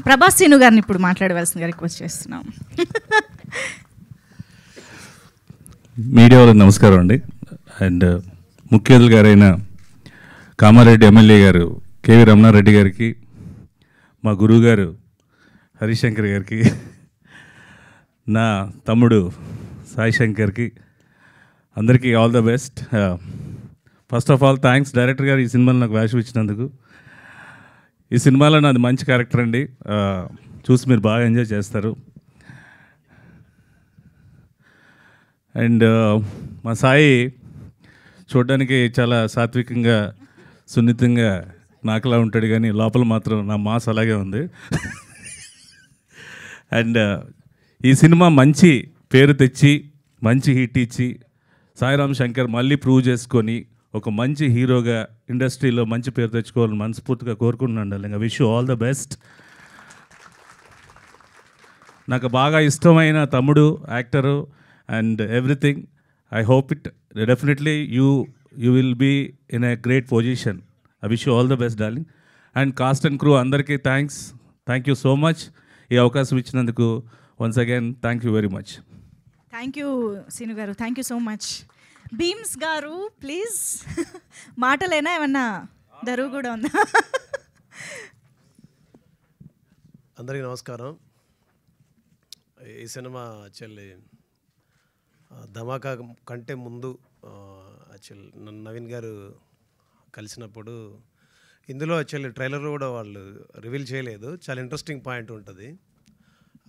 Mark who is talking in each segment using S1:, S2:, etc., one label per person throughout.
S1: Prabhas scene గారిని ఇప్పుడు మాట్లాడవలసిందిగా రిక్వెస్ట్ చేస్తున్నాం.
S2: మీడియా వాళ్ళకి నమస్కారం అండి. అండ్ ముఖ్య అతిథి గారైన కామారెడ్డి ఎమ్మెల్యే గారు కేవీ రమణారెడ్డి గారికి, మా గురువు గారు హరిశంకర్ గారికి, నా తమ్ముడు సాయి శంకర్కి, అందరికీ all the best. First of all thanks director గారు ఈ సినిమాలో నాకు వేషం ఇచ్చినందుకు. ఈ సినిమాలో నాది మంచి క్యారెక్టర్ అండి, చూసి మీరు బాగా ఎంజాయ్ చేస్తారు. అండ్ మా సాయి చూడడానికి చాలా సాత్వికంగా సున్నితంగా నాకులా ఉంటాడు, కానీ లోపల మాత్రం నా మాస్ అలాగే ఉంది. అండ్ ఈ సినిమా మంచి పేరు తెచ్చి మంచి హిట్ ఇచ్చి సాయిరామ్ శంకర్ మళ్ళీ ప్రూవ్ చేసుకొని ఒక మంచి హీరోగా ఇండస్ట్రీలో మంచి పేరు తెచ్చుకోవాలని మనస్ఫూర్తిగా కోరుకుంటున్నాను. ఇంకా wish you all the best. నాకు బాగా ఇష్టమైన తమ్ముడు, actor and everything. I hope it definitely you will be in a great position. I wish you all the best darling. And cast and crew అందరికీ థ్యాంక్ యూ సో మచ్. ఈ అవకాశం ఇచ్చినందుకు once again thank you very much.
S1: Thank you Seenu garu, thank you so much. Bheems garu please, మాటలేనా ఏమన్నా దరువు కూడా ఉందా?
S3: అందరికీ నమస్కారం. ఈ సినిమా యాక్చువల్లీ ధమాకా కంటే ముందు యాక్చువల్లీ నవీన్ గారు కలిసినప్పుడు ఇందులో యాక్చువల్లీ ట్రైలర్ కూడా వాళ్ళు రివీల్ చేయలేదు. చాలా ఇంట్రెస్టింగ్ పాయింట్ ఉంటుంది.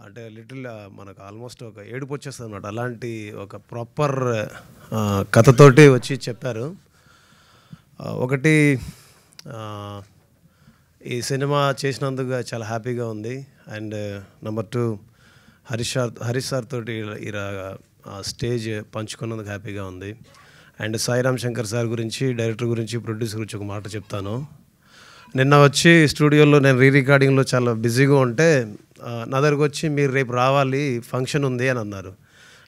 S3: అంటే లిటిల్ మనకు ఆల్మోస్ట్ ఒక ఏడుపు వచ్చేస్తుంది అన్నమాట. అలాంటి ఒక ప్రాపర్ కథతోటి వచ్చి చెప్పారు. ఒకటి ఈ సినిమా చేసినందుకు చాలా హ్యాపీగా ఉంది. అండ్ నెంబర్ 2 హరీష్ సార్ తోటి ఇలా స్టేజ్ పంచుకున్నందుకు హ్యాపీగా ఉంది. అండ్ సాయిరామ్ శంకర్ సార్ గురించి, డైరెక్టర్ గురించి, ప్రొడ్యూసర్ గురించి ఒక మాట చెప్తాను. నిన్న వచ్చి స్టూడియోలో నేను రికార్డింగ్లో చాలా బిజీగా ఉంటే నా దగ్గరకు వచ్చి మీరు రేపు రావాలి ఫంక్షన్ ఉంది అని అన్నారు.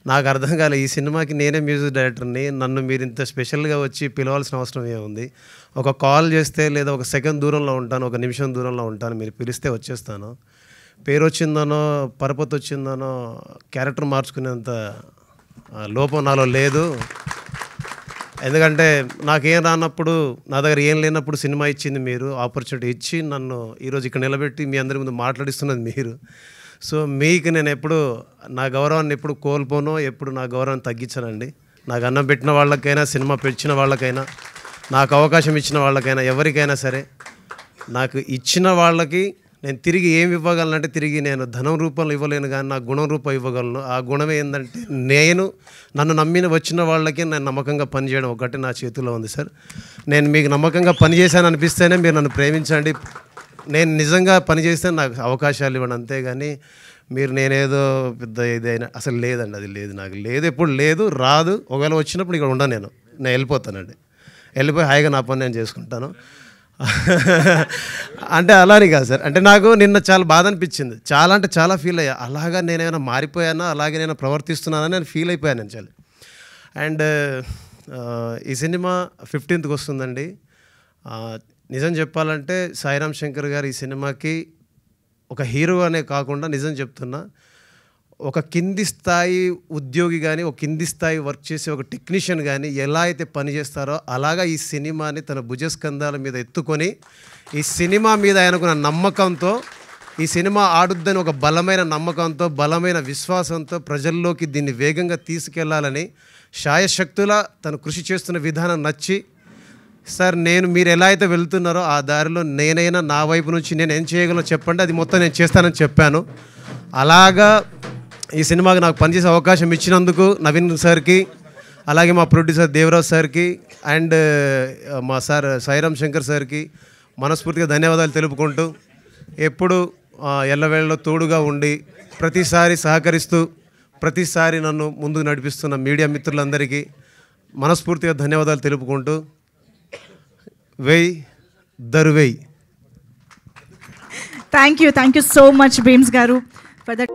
S3: నాకు అర్థం కాలే, ఈ సినిమాకి నేనే మ్యూజిక్ డైరెక్టర్ని, నన్ను మీరు ఇంత స్పెషల్గా వచ్చి పిలవాల్సిన అవసరం ఏముంది? ఒక కాల్ చేస్తే లేదా ఒక సెకండ్ దూరంలో ఉంటాను, ఒక నిమిషం దూరంలో ఉంటాను, మీరు పిలిస్తే వచ్చేస్తాను. పేరు వచ్చిందనో పరపతి వచ్చిందనో క్యారెక్టర్ మార్చుకునేంత లోపం నాలో లేదు. ఎందుకంటే నాకేం రానప్పుడు, నా దగ్గర ఏం లేనప్పుడు సినిమా ఇచ్చింది మీరు, ఆపర్చునిటీ ఇచ్చి నన్ను ఈరోజు ఇక్కడ నిలబెట్టి మీ అందరి ముందు మాట్లాడిస్తున్నది మీరు. సో మీకు నేను ఎప్పుడు నా గౌరవాన్ని ఎప్పుడు కోల్పోనో, ఎప్పుడు నా గౌరవాన్ని తగ్గించానండి. నాకు అన్నం పెట్టిన వాళ్ళకైనా, సినిమా పెట్టిన వాళ్ళకైనా, నాకు అవకాశం ఇచ్చిన వాళ్ళకైనా, ఎవరికైనా సరే నాకు ఇచ్చిన వాళ్ళకి నేను తిరిగి ఏమి ఇవ్వగలనంటే, తిరిగి నేను ధనం రూపంలో ఇవ్వలేను కానీ నా గుణం రూపంలో ఇవ్వగలను. ఆ గుణం ఏంటంటే, నన్ను నమ్మిన వచ్చిన వాళ్ళకి నేను నమ్మకంగా పనిచేయడం ఒకటి నా చేతిలో ఉంది సార్. నేను మీకు నమ్మకంగా పనిచేశాను అనిపిస్తేనే మీరు నన్ను ప్రేమించండి. నేను నిజంగా పనిచేస్తే నాకు అవకాశాలు ఇవ్వండి, అంతేగాని మీరు నేనేదో పెద్ద ఇదైనా అసలు లేదండి, అది లేదు, నాకు లేదు, ఎప్పుడు లేదు, రాదు. ఒకవేళ వచ్చినప్పుడు ఇక్కడ ఉండను, నేను వెళ్ళిపోతానండి. వెళ్ళిపోయి హాయిగా నా పని నేను చేసుకుంటాను. అంటే అలానే కాదు సార్, అంటే నాకు నిన్న చాలా బాధ అనిపించింది, చాలా అంటే చాలా ఫీల్ అయ్యా. అలాగా నేనేమైనా మారిపోయానా, అలాగే నేను ప్రవర్తిస్తున్నానని నేను ఫీల్ అయిపోయాను నేను చాలా. అండ్ ఈ సినిమా 15th వస్తుందండి. నిజం చెప్పాలంటే సాయిరామ్ శంకర్ గారు ఈ సినిమాకి ఒక హీరో అనే కాకుండా, నిజం చెప్తున్నా, ఒక కింది స్థాయి ఉద్యోగి కానీ, ఒక కింది స్థాయి వర్క్ చేసే ఒక టెక్నీషియన్ కానీ ఎలా అయితే పనిచేస్తారో అలాగా ఈ సినిమాని తన భుజస్కంధాల మీద ఎత్తుకొని, ఈ సినిమా మీద ఆయనకున్న నమ్మకంతో, ఈ సినిమా ఆడుద్దని ఒక బలమైన నమ్మకంతో, బలమైన విశ్వాసంతో ప్రజల్లోకి దీన్ని వేగంగా తీసుకెళ్లాలని శాయశక్తులా తను కృషి చేస్తున్న విధానం నచ్చి, సార్ మీరు ఎలా అయితే వెళ్తున్నారో ఆ దారిలో నేనైనా నా వైపు నుంచి నేను ఏం చేయగలను చెప్పండి, అది మొత్తం నేను చేస్తానని చెప్పాను. అలాగా ఈ సినిమాకి నాకు పనిచేసే అవకాశం ఇచ్చినందుకు నవీన్ సార్కి, అలాగే మా ప్రొడ్యూసర్ దేవరాజ్ సార్కి అండ్ మా సార్ సాయిరామ్ శంకర్ సార్కి మనస్ఫూర్తిగా ధన్యవాదాలు తెలుపుకుంటూ, ఎప్పుడు ఎల్లవేళలో తోడుగా ఉండి ప్రతిసారి సహకరిస్తూ ప్రతిసారి నన్ను ముందుకు నడిపిస్తున్న మీడియా మిత్రులందరికీ మనస్ఫూర్తిగా ధన్యవాదాలు తెలుపుకుంటూ, దరువేయ్.
S1: Thank you so much Bheems garu for that.